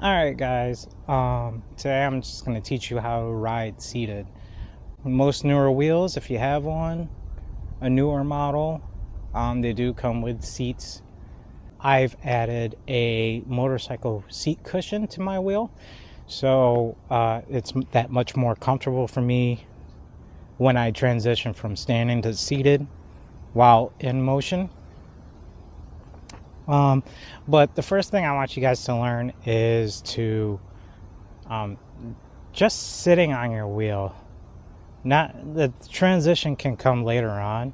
Alright guys, today I'm just going to teach you how to ride seated. Most newer wheels, if you have one, a newer model, they do come with seats. I've added a motorcycle seat cushion to my wheel, so it's that much more comfortable for me when I transition from standing to seated while in motion. But the first thing I want you guys to learn is to just sitting on your wheel. Not the transition can come later on,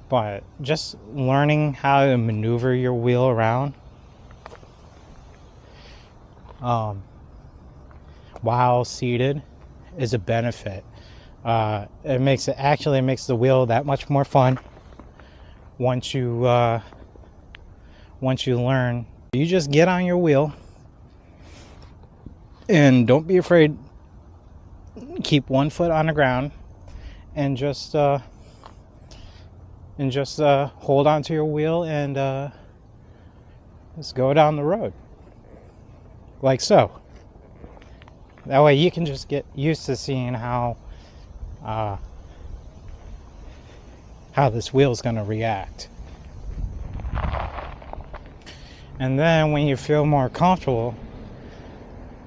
but just learning how to maneuver your wheel around while seated is a benefit. It makes the wheel that much more fun once you learn. You just get on your wheel and don't be afraid. Keep one foot on the ground and just hold on to your wheel and just go down the road like so. That way you can just get used to seeing how this wheel is going to react. And then when you feel more comfortable,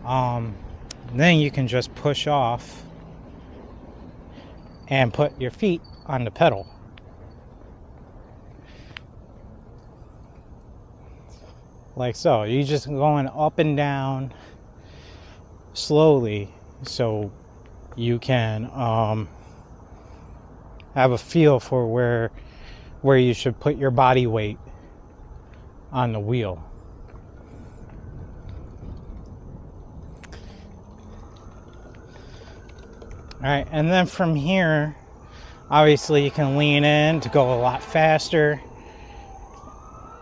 then you can just push off and put your feet on the pedal. Like so. You're just going up and down slowly so you can have a feel for where you should put your body weight on the wheel. Alright, and then from here, obviously you can lean in to go a lot faster.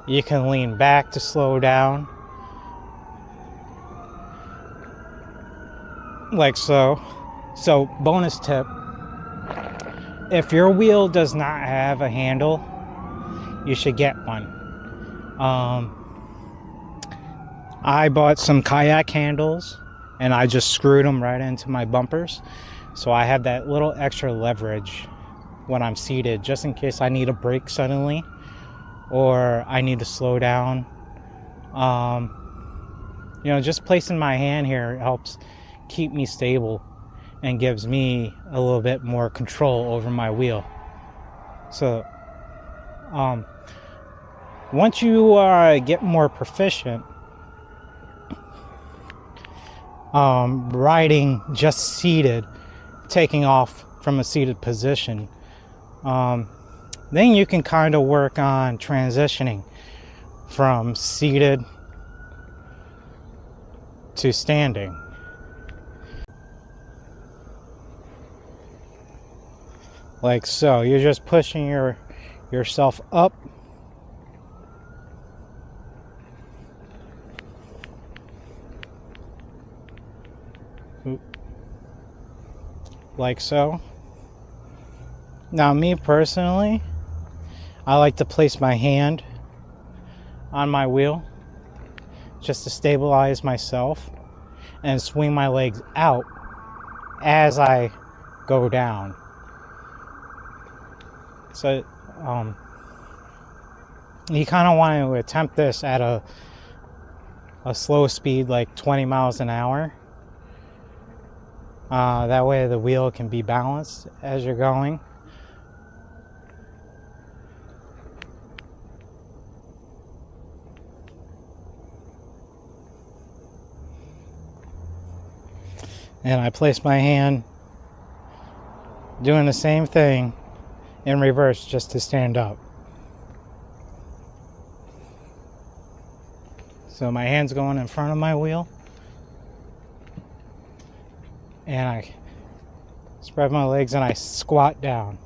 You can lean back to slow down. Like so. So, bonus tip. If your wheel does not have a handle, you should get one. I bought some kayak handles and I just screwed them right into my bumpers. So I have that little extra leverage when I'm seated, just in case I need a brake suddenly or I need to slow down. Just placing my hand here helps keep me stable and gives me a little bit more control over my wheel. So once you get more proficient riding just seated, taking off from a seated position, then you can kind of work on transitioning from seated to standing. Like so. You're just pushing yourself up. Like so. Now me personally, I like to place my hand on my wheel just to stabilize myself and swing my legs out as I go down. So you kind of want to attempt this at a slow speed, like 20 miles an hour. That way the wheel can be balanced as you're going. And I place my hand doing the same thing in reverse just to stand up. So my hand's going in front of my wheel. And I spread my legs and I squat down.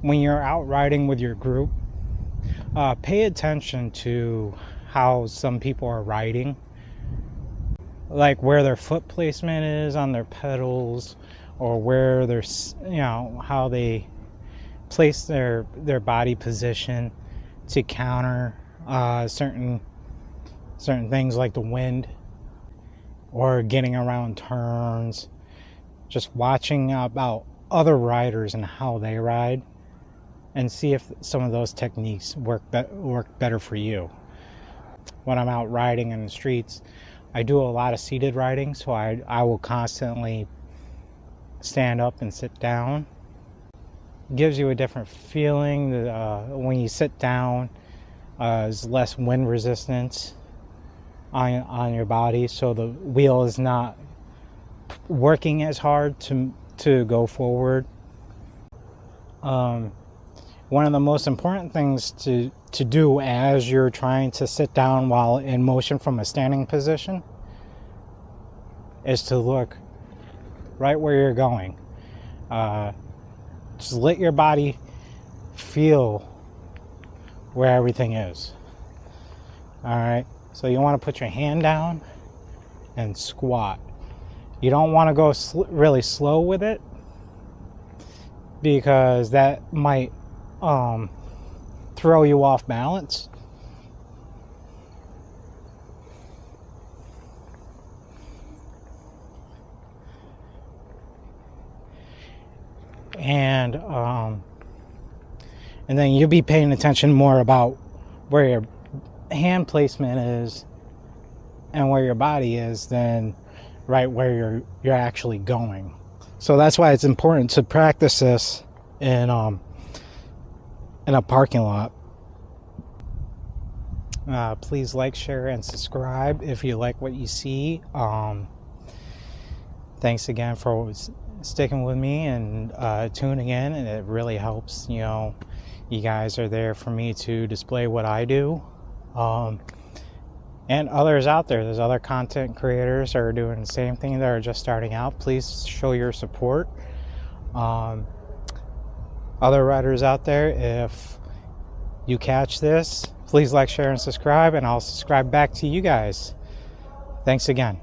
When you're out riding with your group, pay attention to how some people are riding. Like where their foot placement is on their pedals, or where there's, how they place their body position to counter certain things like the wind or getting around turns. Just watching about other riders and how they ride, and see if some of those techniques work better for you. When I'm out riding in the streets, I do a lot of seated riding, so I will constantly stand up and sit down. It gives you a different feeling. When you sit down, there's less wind resistance on your body, so the wheel is not working as hard to go forward. One of the most important things to do as you're trying to sit down while in motion from a standing position is to look right where you're going. Just let your body feel where everything is. All right, so you want to put your hand down and squat. You don't want to go really slow with it, because that might throw you off balance. And then you'll be paying attention more about where your hand placement is and where your body is than right where you're actually going. So that's why it's important to practice this in a parking lot. Please like, share, and subscribe if you like what you see. Thanks again for sticking with me and tuning in, and it really helps. You guys are there for me to display what I do. And others out there, there's other content creators that are doing the same thing, that are just starting out. Please show your support. Other riders out there, if you catch this, please like, share, and subscribe, and I'll subscribe back to you guys. Thanks again.